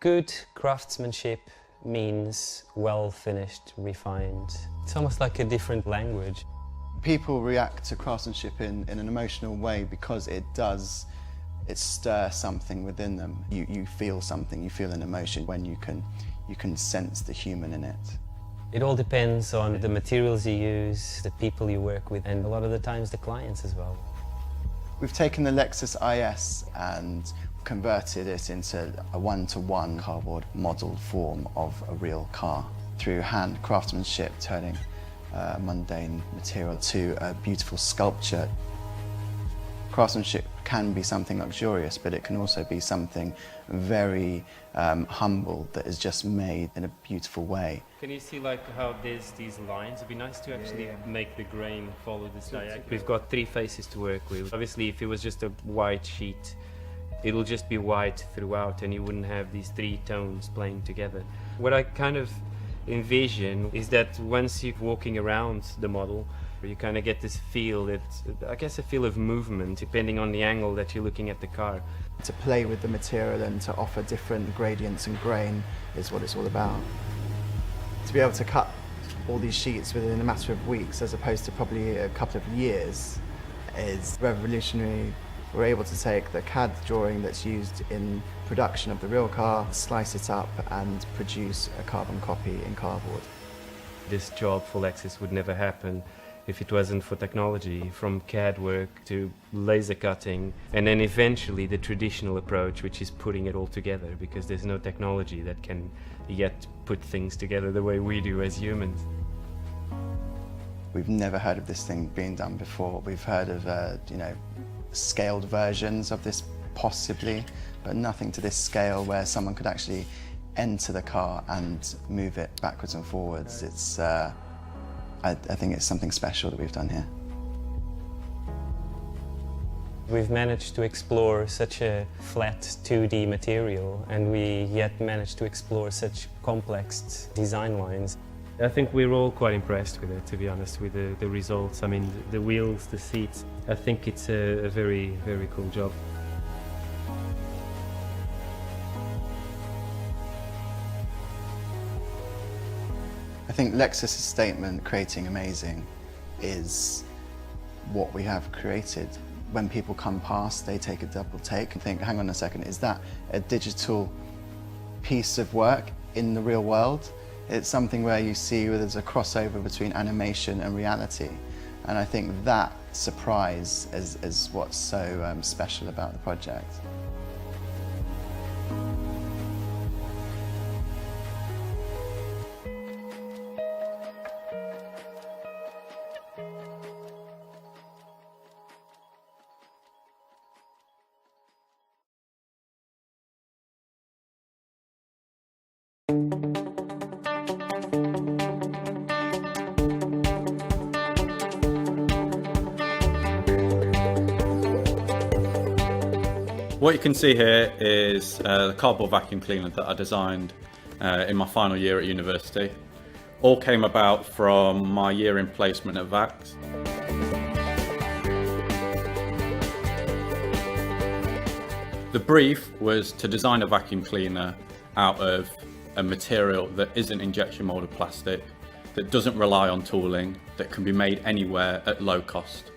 Good craftsmanship means well finished, refined. It's almost like a different language. People react to craftsmanship in an emotional way because it stirs something within them. You feel something, you feel an emotion when you can sense the human in it. It all depends on the materials you use, the people you work with, and a lot of the times the clients as well. We've taken the Lexus IS and converted it into a one-to-one cardboard model form of a real car through hand craftsmanship, turning mundane material to a beautiful sculpture. Craftsmanship can be something luxurious, but it can also be something very humble that is just made in a beautiful way. Can you see like how these lines? It'd be nice to actually make the grain follow this diagonal. We've got three faces to work with. Obviously, if it was just a white sheet, it'll just be white throughout and you wouldn't have these three tones playing together. What I kind of envision is that once you're walking around the model, you kind of get this feel, I guess a feel of movement depending on the angle that you're looking at the car. To play with the material and to offer different gradients and grain is what it's all about. To be able to cut all these sheets within a matter of weeks as opposed to probably a couple of years is revolutionary. We're able to take the CAD drawing that's used in production of the real car, slice it up and produce a carbon copy in cardboard. This job for Lexus would never happen if it wasn't for technology, from CAD work to laser cutting, and then eventually the traditional approach, which is putting it all together, because there's no technology that can yet put things together the way we do as humans. We've never heard of this thing being done before. We've heard of, scaled versions of this possibly, but nothing to this scale where someone could actually enter the car and move it backwards and forwards. It's, I think it's something special that we've done here. We've managed to explore such a flat 2D material, and we yet managed to explore such complex design lines. I think we're all quite impressed with it, to be honest, with the results. I mean, the wheels, the seats. I think it's a very, very cool job. I think Lexus' statement, creating amazing, is what we have created. When people come past, they take a double take and think, hang on a second, is that a digital piece of work in the real world? It's something where you see where there's a crossover between animation and reality. And I think that surprise is what's so special about the project. What you can see here is the cardboard vacuum cleaner that I designed in my final year at university. All came about from my year in placement at VAX. The brief was to design a vacuum cleaner out of a material that isn't injection molded plastic, that doesn't rely on tooling, that can be made anywhere at low cost.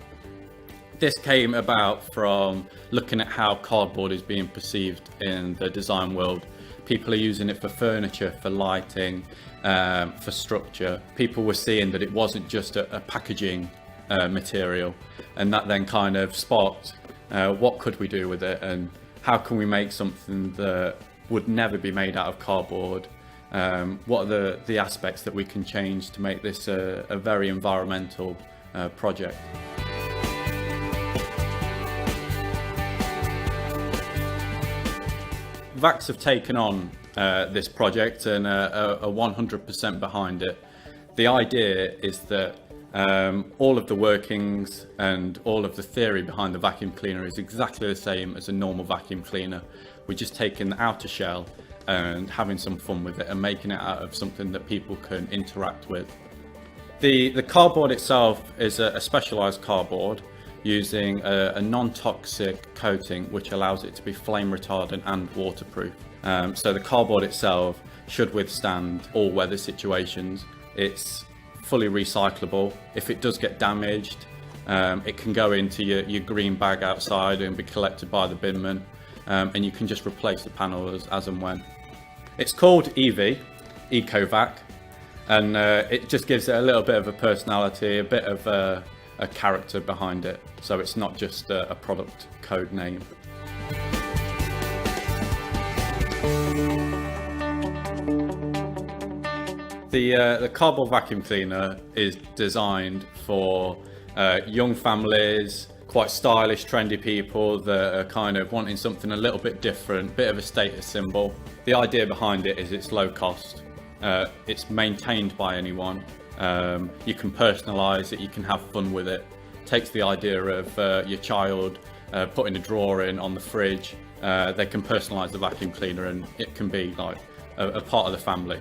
This came about from looking at how cardboard is being perceived in the design world. People are using it for furniture, for lighting, for structure. People were seeing that it wasn't just a packaging material, and that then kind of sparked what could we do with it and how can we make something that would never be made out of cardboard. What are the aspects that we can change to make this a very environmental project. VAX have taken on this project and are 100% behind it. The idea is that all of the workings and all of the theory behind the vacuum cleaner is exactly the same as a normal vacuum cleaner. We're just taking the outer shell and having some fun with it and making it out of something that people can interact with. The cardboard itself is a specialised cardboard using a non-toxic coating which allows it to be flame retardant and waterproof. So the cardboard itself should withstand all weather situations. It's fully recyclable. If it does get damaged, it can go into your green bag outside and be collected by the binman, and you can just replace the panels as and when. It's called EV, EcoVac, and it just gives it a little bit of a personality, a bit of a character behind it, so it's not just a product code name. The cardboard vacuum cleaner is designed for young families, quite stylish, trendy people that are kind of wanting something a little bit different, bit of a status symbol. The idea behind it is it's low cost, it's maintained by anyone, you can personalise it, you can have fun with it. Takes the idea of your child putting a drawer in on the fridge, they can personalise the vacuum cleaner and it can be like a part of the family.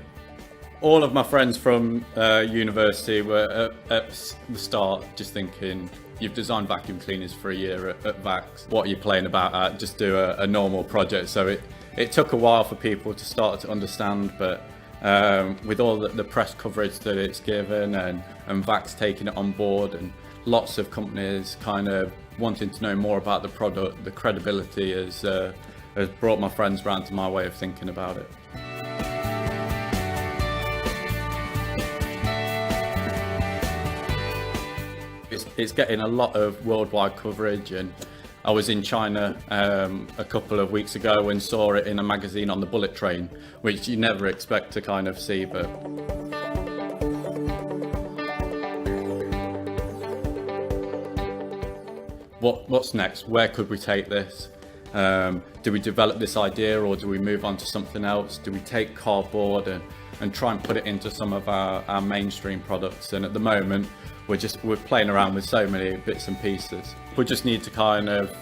All of my friends from university were at the start just thinking, you've designed vacuum cleaners for a year at Vax, what are you playing about at? Just do a normal project. So it took a while for people to start to understand, but with all the press coverage that it's given and Vax taking it on board and lots of companies kind of wanting to know more about the product, the credibility has brought my friends round to my way of thinking about it. It's getting a lot of worldwide coverage, and I was in China a couple of weeks ago and saw it in a magazine on the bullet train, which you never expect to kind of see. But what's next? Where could we take this? Do we develop this idea, or do we move on to something else? Do we take cardboard and try and put it into some of our mainstream products? And at the moment, we're playing around with so many bits and pieces. We just need to kind of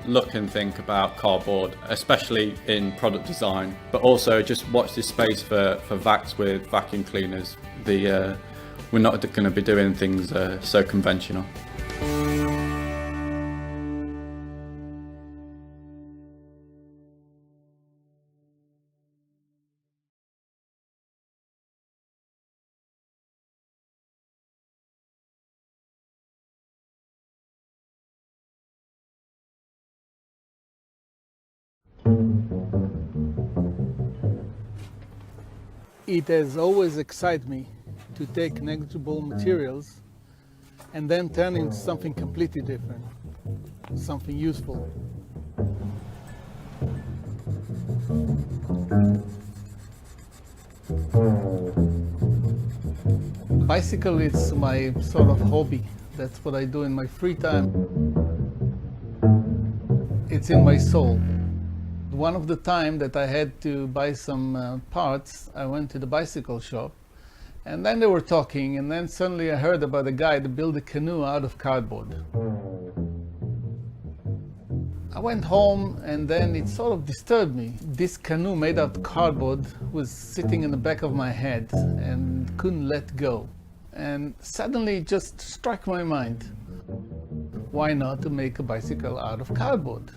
look and think about cardboard, especially in product design, but also just watch this space for Vax with vacuum cleaners. We're not going to be doing things so conventional. It has always excited me to take negligible materials and then turn into something completely different, something useful. Bicycle is my sort of hobby. That's what I do in my free time. It's in my soul. One of the time that I had to buy some parts, I went to the bicycle shop, and then they were talking, and then suddenly I heard about a guy that built a canoe out of cardboard. I went home, and then it sort of disturbed me. This canoe made out of cardboard was sitting in the back of my head and couldn't let go. And suddenly it just struck my mind, why not to make a bicycle out of cardboard?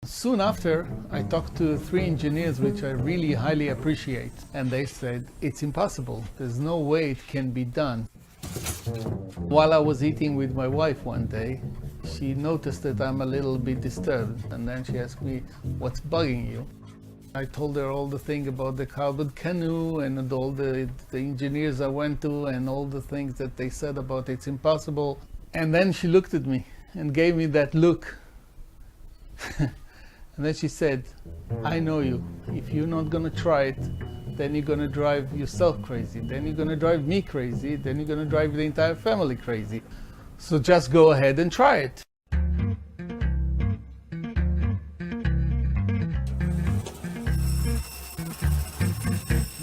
Soon after, I talked to 3 engineers which I really highly appreciate, and they said, it's impossible, there's no way it can be done. While I was eating with my wife one day, she noticed that I'm a little bit disturbed, and then she asked me, what's bugging you? I told her all the thing about the cardboard canoe and all the engineers I went to and all the things that they said about it's impossible. And then she looked at me and gave me that look. And then she said, I know you. If you're not gonna try it, then you're gonna drive yourself crazy. Then you're gonna drive me crazy. Then you're gonna drive the entire family crazy. So just go ahead and try it.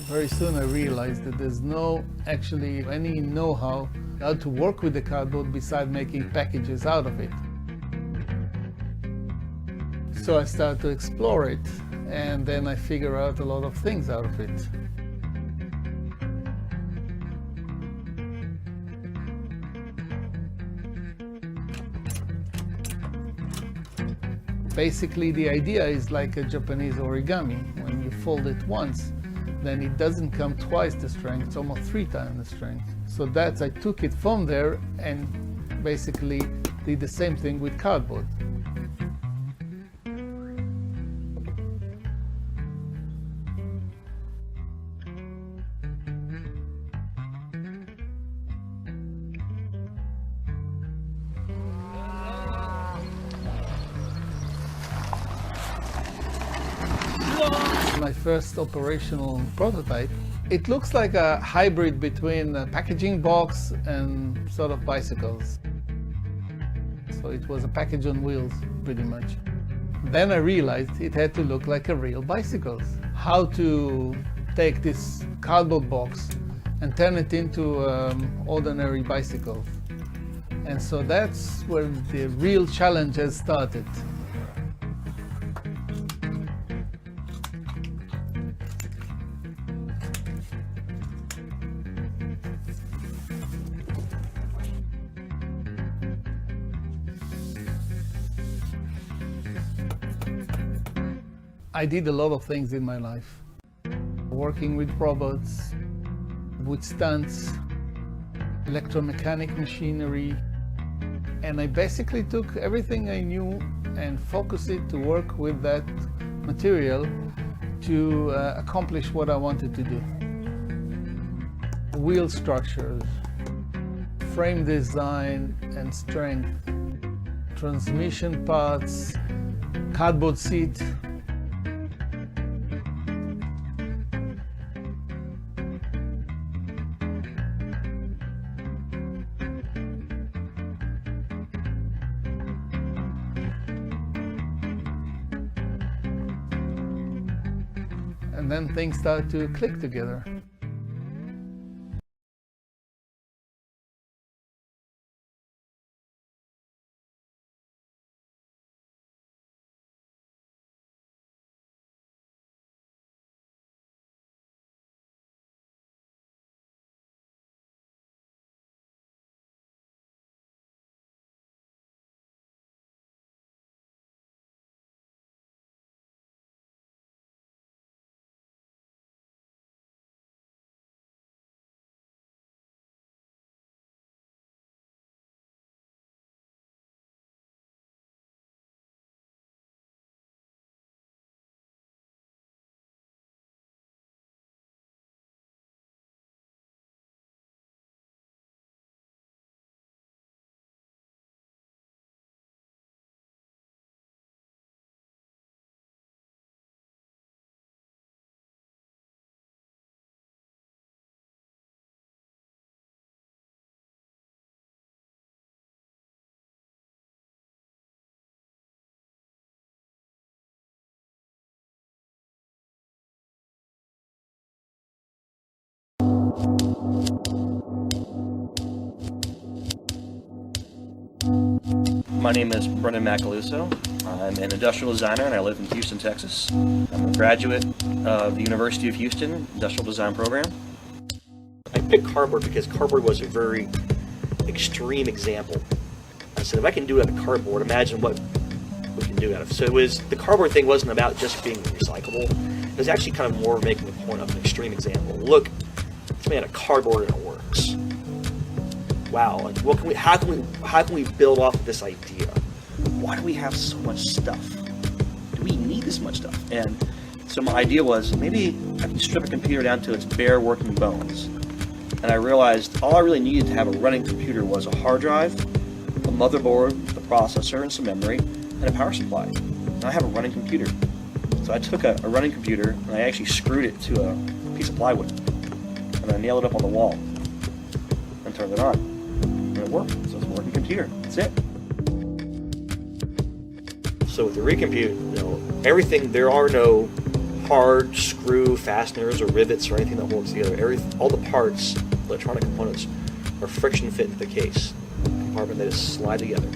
Very soon I realized that there's no actually any know-how how to work with the cardboard besides making packages out of it. So I started to explore it, and then I figure out a lot of things out of it. Basically, the idea is like a Japanese origami. When you fold it once, then it doesn't come twice the strength, it's almost 3 times the strength. So that's, I took it from there and basically did the same thing with cardboard. My first operational prototype. It looks like a hybrid between a packaging box and sort of bicycles. So it was a package on wheels, pretty much. Then I realized it had to look like a real bicycle. How to take this cardboard box and turn it into ordinary bicycle. And so that's where the real challenge has started. I did a lot of things in my life. Working with robots, with stunts, electromechanic machinery, and I basically took everything I knew and focused it to work with that material to accomplish what I wanted to do. Wheel structures, frame design and strength, transmission parts, cardboard seat. And then things start to click together. My name is Brendan Macaluso. I'm an industrial designer and I live in Houston, Texas. I'm a graduate of the University of Houston Industrial Design Program. I picked cardboard because cardboard was a very extreme example. I said, if I can do it out of cardboard, imagine what we can do out of it. So it was, the cardboard thing wasn't about just being recyclable. It was actually kind of more making the point of an extreme example. Look, it's made out of cardboard and it works. Wow, like what can we, how can we build off of this idea? Why do we have so much stuff? Do we need this much stuff? And so my idea was, maybe I can strip a computer down to its bare working bones. And I realized all I really needed to have a running computer was a hard drive, a motherboard, a processor, and some memory, and a power supply. And I have a running computer. So I took a running computer and I actually screwed it to a piece of plywood. And I nailed it up on the wall and turned it on. And it worked. So it's a working computer. That's it. So with the recompute, everything, there are no hard screw fasteners or rivets or anything that holds together. All the parts, electronic components, are friction fit into the case. A compartment that is slide together.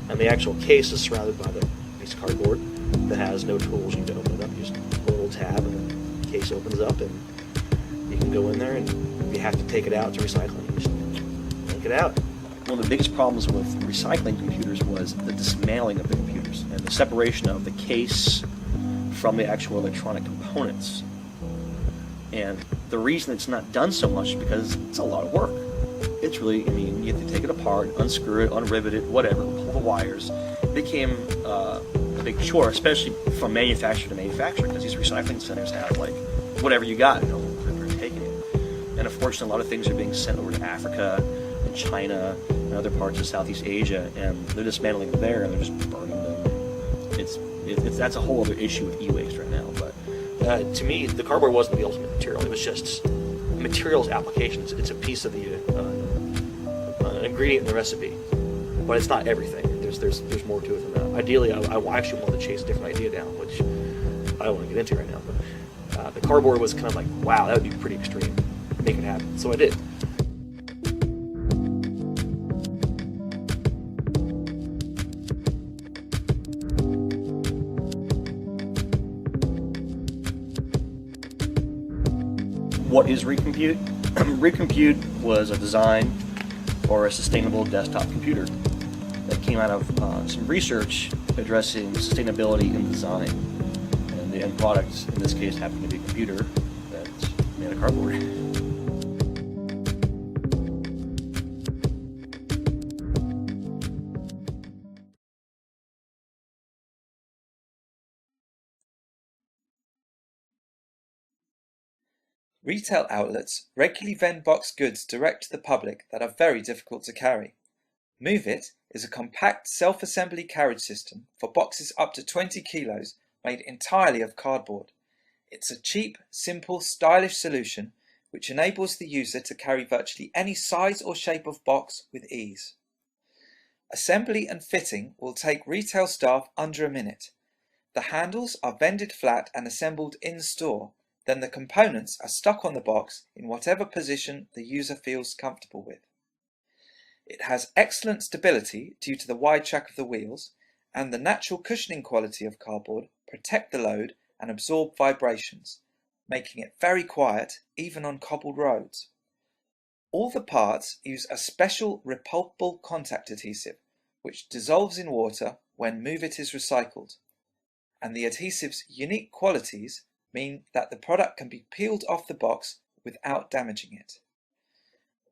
And the actual case is surrounded by the piece of cardboard that has no tools. You need to open it up. You just pull a little tab and the case opens up and you can go in there, and if you have to take it out to recycling, you just take it out. One of the biggest problems with recycling computers was the dismantling of the computer. wires and the separation of the case from the actual electronic components. And the reason it's not done so much is because it's a lot of work. It's really, I mean, you have to take it apart, unscrew it, unrivet it, whatever, pull the wires. It became a big chore, especially from manufacturer to manufacturer, because these recycling centers have like whatever you got, you know, they're taking it. And unfortunately, a lot of things are being sent over to Africa and China and other parts of Southeast Asia, and they're dismantling them there and they're just burning them. That's a whole other issue with e-waste right now. But to me, the cardboard wasn't the ultimate material. It was just materials applications. It's a piece of the an ingredient in the recipe, but it's not everything. There's more to it than that. Ideally, I actually wanted to chase a different idea down, which I don't want to get into right now. But the cardboard was kind of like, wow, that would be pretty extreme. Make it happen. So I did. What is Recompute? Recompute was a design for a sustainable desktop computer that came out of some research addressing sustainability in design. And the end product, in this case, happened to be a computer that's made of cardboard. Retail outlets regularly vend boxed goods direct to the public that are very difficult to carry. Move It is a compact self-assembly carriage system for boxes up to 20 kilos made entirely of cardboard. It's a cheap, simple, stylish solution which enables the user to carry virtually any size or shape of box with ease. Assembly and fitting will take retail staff under a minute. The handles are bended flat and assembled in store. Then the components are stuck on the box in whatever position the user feels comfortable with. It has excellent stability due to the wide track of the wheels, and the natural cushioning quality of cardboard protect the load and absorb vibrations, making it very quiet even on cobbled roads. All the parts use a special repulpable contact adhesive which dissolves in water when Move It is recycled, and the adhesive's unique qualities mean that the product can be peeled off the box without damaging it.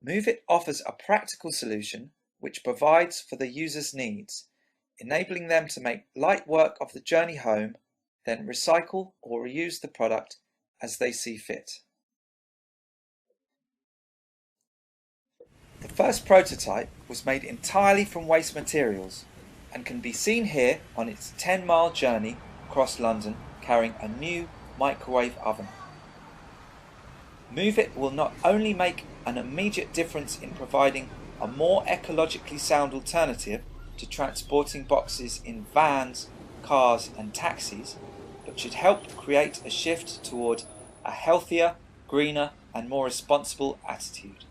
Move It offers a practical solution which provides for the user's needs, enabling them to make light work of the journey home, then recycle or reuse the product as they see fit. The first prototype was made entirely from waste materials and can be seen here on its 10-mile journey across London carrying a new microwave oven. Move It will not only make an immediate difference in providing a more ecologically sound alternative to transporting boxes in vans, cars and taxis, but should help create a shift toward a healthier, greener and more responsible attitude.